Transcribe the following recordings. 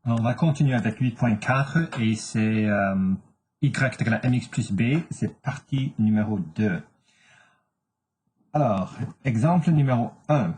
Alors, on va continuer avec 8.4 et c'est y égale à mx plus b, c'est partie numéro 2. Alors, exemple numéro 1.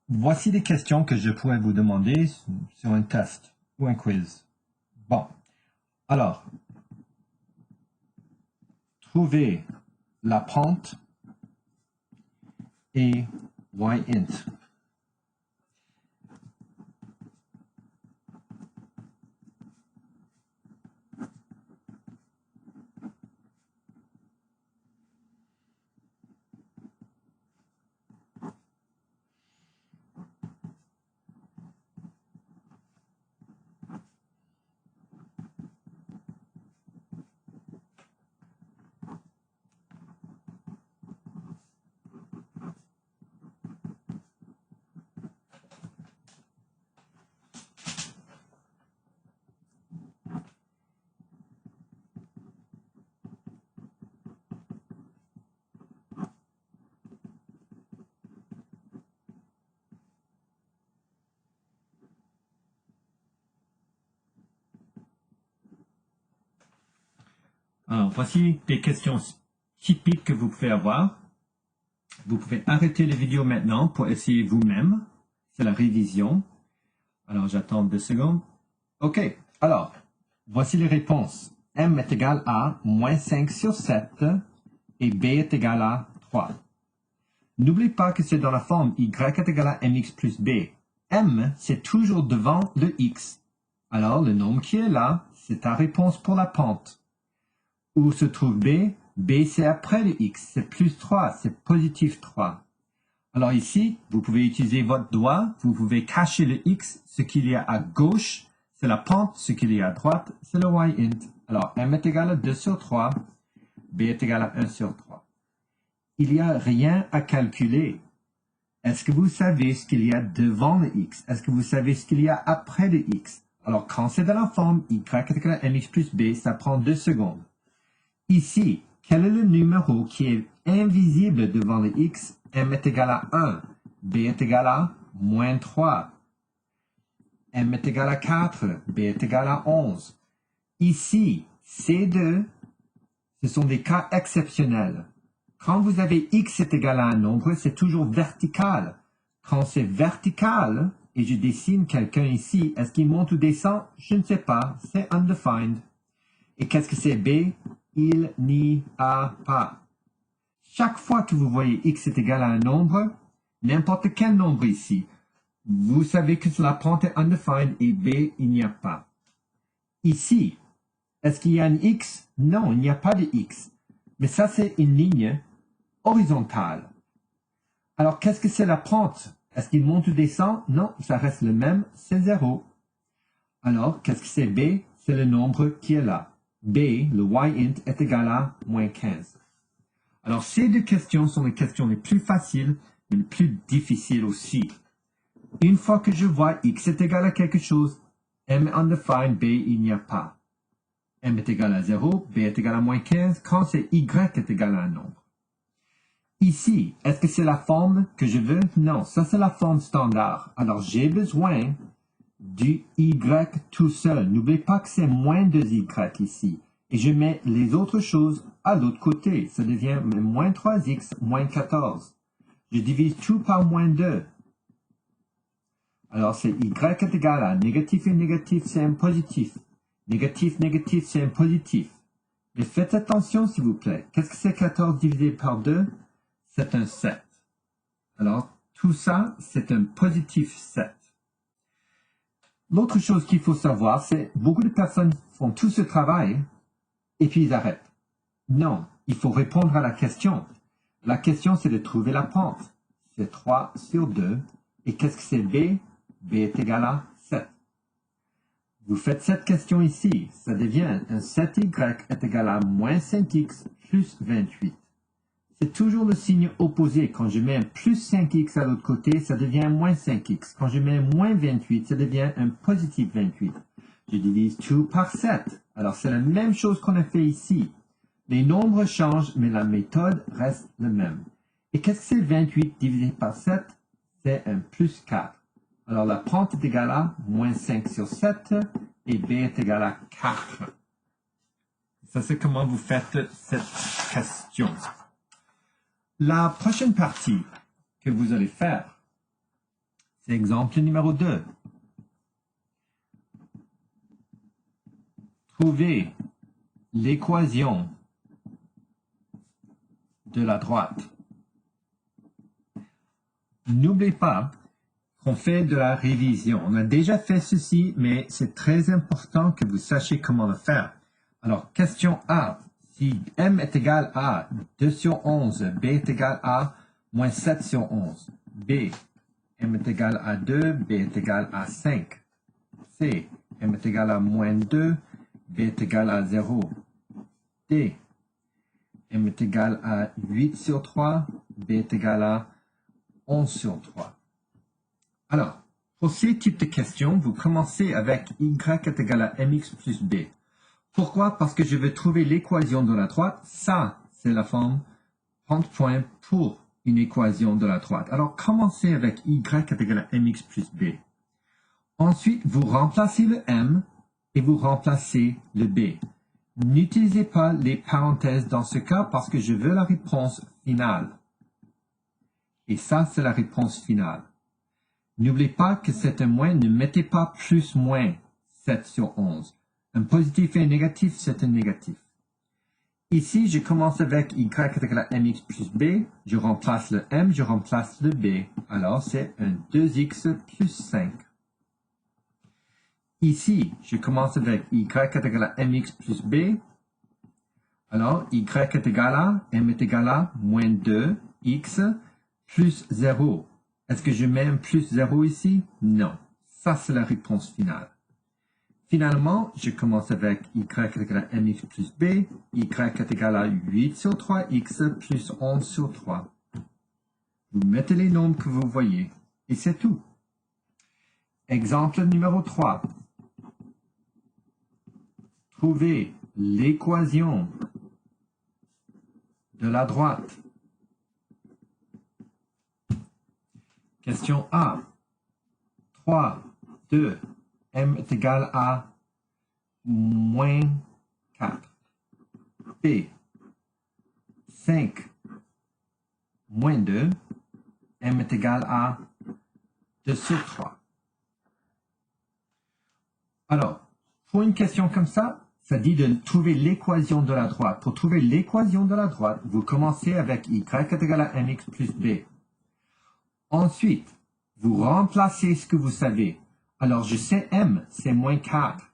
Voici des questions que je pourrais vous demander sur un test ou un quiz. Bon, alors, trouvez la pente et y-int. Alors, voici des questions typiques que vous pouvez avoir. Vous pouvez arrêter la vidéo maintenant pour essayer vous-même. C'est la révision. Alors, j'attends 2 secondes. OK. Alors, voici les réponses. M est égal à moins 5 sur 7 et B est égal à 3. N'oubliez pas que c'est dans la forme Y est égal à mx plus B. M, c'est toujours devant le X. Alors, le nombre qui est là, c'est ta réponse pour la pente. Où se trouve B? B, c'est après le X. C'est plus 3, c'est positif 3. Alors ici, vous pouvez utiliser votre doigt, vous pouvez cacher le X, ce qu'il y a à gauche, c'est la pente, ce qu'il y a à droite, c'est le y-int. Alors M est égal à 2 sur 3, B est égal à 1 sur 3. Il n'y a rien à calculer. Est-ce que vous savez ce qu'il y a devant le X? Est-ce que vous savez ce qu'il y a après le X? Alors quand c'est dans la forme Y est égal à mx plus B, ça prend 2 secondes. Ici, quel est le numéro qui est invisible devant le X? M est égal à 1. B est égal à moins 3. M est égal à 4. B est égal à 11. Ici, ces deux, ce sont des cas exceptionnels. Quand vous avez X est égal à un nombre, c'est toujours vertical. Quand c'est vertical, et je dessine quelqu'un ici, est-ce qu'il monte ou descend? Je ne sais pas. C'est undefined. Et qu'est-ce que c'est B? Il n'y a pas. Chaque fois que vous voyez X est égal à un nombre, n'importe quel nombre ici, vous savez que la pente est undefined et B, il n'y a pas. Ici, est-ce qu'il y a un X? Non, il n'y a pas de X. Mais ça, c'est une ligne horizontale. Alors, qu'est-ce que c'est la pente? Est-ce qu'il monte ou descend? Non, ça reste le même, c'est 0. Alors, qu'est-ce que c'est B? C'est le nombre qui est là. B, le y-int, est égal à moins 15. Alors, ces deux questions sont les questions les plus faciles, mais les plus difficiles aussi. Une fois que je vois X est égal à quelque chose, M est undefined, B, il n'y a pas. M est égal à 0, B est égal à moins 15, quand c'est Y est égal à un nombre. Ici, est-ce que c'est la forme que je veux? Non, ça c'est la forme standard. Alors, j'ai besoin du Y tout seul. N'oubliez pas que c'est moins 2Y ici. Et je mets les autres choses à l'autre côté. Ça devient moins 3X, moins 14. Je divise tout par moins 2. Alors, c'est Y est égal à négatif et négatif, c'est un positif. Négatif, négatif, c'est un positif. Mais faites attention, s'il vous plaît. Qu'est-ce que c'est 14 divisé par 2? C'est un 7. Alors, tout ça, c'est un positif 7. L'autre chose qu'il faut savoir, c'est beaucoup de personnes font tout ce travail et puis ils arrêtent. Non, il faut répondre à la question. La question, c'est de trouver la pente. C'est 3 sur 2. Et qu'est-ce que c'est B? B est égal à 7. Vous faites cette question ici. Ça devient un 7y est égal à moins 5x plus 28. C'est toujours le signe opposé. Quand je mets un plus 5x à l'autre côté, ça devient un moins 5x. Quand je mets un moins 28, ça devient un positif 28. Je divise tout par 7. Alors, c'est la même chose qu'on a fait ici. Les nombres changent, mais la méthode reste la même. Et qu'est-ce que c'est 28 divisé par 7? C'est un plus 4. Alors, la pente est égale à moins 5 sur 7 et b est égal à 4. Ça, c'est comment vous faites cette question. La prochaine partie que vous allez faire, c'est exemple numéro 2. Trouvez l'équation de la droite. N'oubliez pas qu'on fait de la révision. On a déjà fait ceci, mais c'est très important que vous sachiez comment le faire. Alors, question A. Si m est égal à 2 sur 11, b est égal à moins 7 sur 11. B. M est égal à 2, b est égal à 5. C. M est égal à moins 2, b est égal à 0. D. M est égal à 8 sur 3, b est égal à 11 sur 3. Alors, pour ces types de questions, vous commencez avec y est égal à mx plus b. Pourquoi? Parce que je veux trouver l'équation de la droite. Ça, c'est la forme pente-point pour une équation de la droite. Alors, commencez avec y est égal à mx plus b. Ensuite, vous remplacez le m et vous remplacez le b. N'utilisez pas les parenthèses dans ce cas parce que je veux la réponse finale. Et ça, c'est la réponse finale. N'oubliez pas que c'est un moins, ne mettez pas plus moins 7 sur 11. Un positif et un négatif, c'est un négatif. Ici, je commence avec y est égal à mx plus b, je remplace le m, je remplace le b. Alors, c'est un 2x plus 5. Ici, je commence avec y est égal à mx plus b. Alors, y est égal à, m est égal à moins 2x plus 0. Est-ce que je mets un plus 0 ici? Non. Ça, c'est la réponse finale. Finalement, je commence avec y est égal à mx plus b. Y est égal à 8 sur 3x plus 11 sur 3. Vous mettez les nombres que vous voyez. Et c'est tout. Exemple numéro 3. Trouvez l'équation de la droite. Question A. 3, 2, m est égal à moins 4. B. 5, moins 2, m est égal à 2 sur 3. Alors, pour une question comme ça dit de trouver l'équation de la droite. Pour trouver l'équation de la droite, vous commencez avec y est égal à mx plus b. Ensuite, vous remplacez ce que vous savez. Alors, je sais m, c'est moins 4.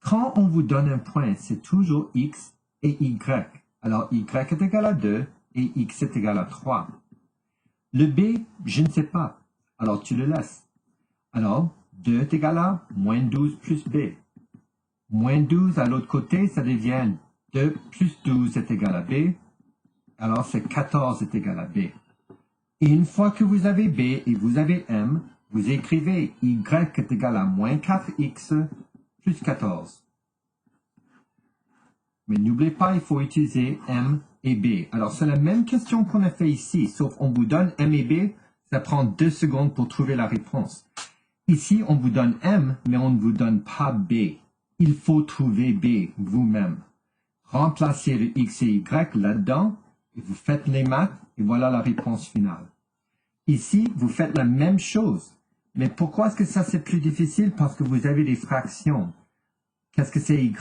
Quand on vous donne un point, c'est toujours x et y. Alors, y est égal à 2 et x est égal à 3. Le b, je ne sais pas. Alors, tu le laisses. Alors, 2 est égal à moins 12 plus b. Moins 12 à l'autre côté, ça devient 2 plus 12 est égal à b. Alors, c'est 14 est égal à b. Et une fois que vous avez b et vous avez m, vous écrivez y est égal à moins 4x plus 14. Mais n'oubliez pas, il faut utiliser m et b. Alors, c'est la même question qu'on a fait ici, sauf on vous donne m et b, ça prend 2 secondes pour trouver la réponse. Ici, on vous donne m, mais on ne vous donne pas b. Il faut trouver b vous-même. Remplacez le x et y là-dedans, et vous faites les maths, et voilà la réponse finale. Ici, vous faites la même chose. Mais pourquoi est-ce que ça c'est plus difficile? Parce que vous avez des fractions. Qu'est-ce que c'est y?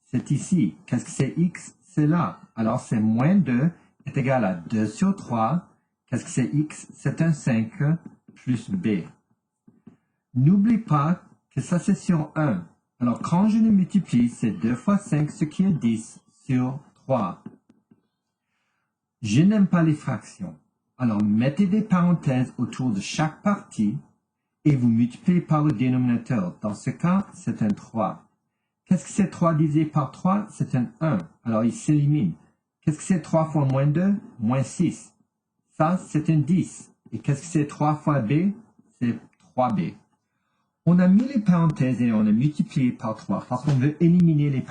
C'est ici. Qu'est-ce que c'est x? C'est là. Alors c'est moins 2 est égal à 2 sur 3. Qu'est-ce que c'est x? C'est un 5 plus b. N'oubliez pas que ça c'est sur 1. Alors quand je le multiplie, c'est 2 fois 5, ce qui est 10 sur 3. Je n'aime pas les fractions. Alors, mettez des parenthèses autour de chaque partie et vous multipliez par le dénominateur. Dans ce cas, c'est un 3. Qu'est-ce que c'est 3 divisé par 3? C'est un 1. Alors, il s'élimine. Qu'est-ce que c'est 3 fois moins 2? Moins 6. Ça, c'est un 10. Et qu'est-ce que c'est 3 fois b? C'est 3b. On a mis les parenthèses et on a multiplié par 3 parce qu'on veut éliminer les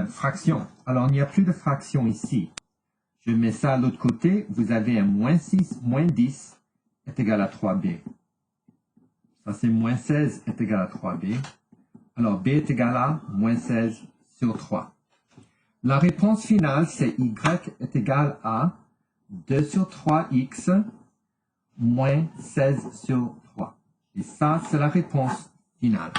fractions. Alors, il n'y a plus de fractions ici. Je mets ça à l'autre côté, vous avez un moins 6, moins 10 est égal à 3b. Ça, c'est moins 16 est égal à 3b. Alors, b est égal à moins 16 sur 3. La réponse finale, c'est y est égal à 2 sur 3x moins 16 sur 3. Et ça, c'est la réponse finale.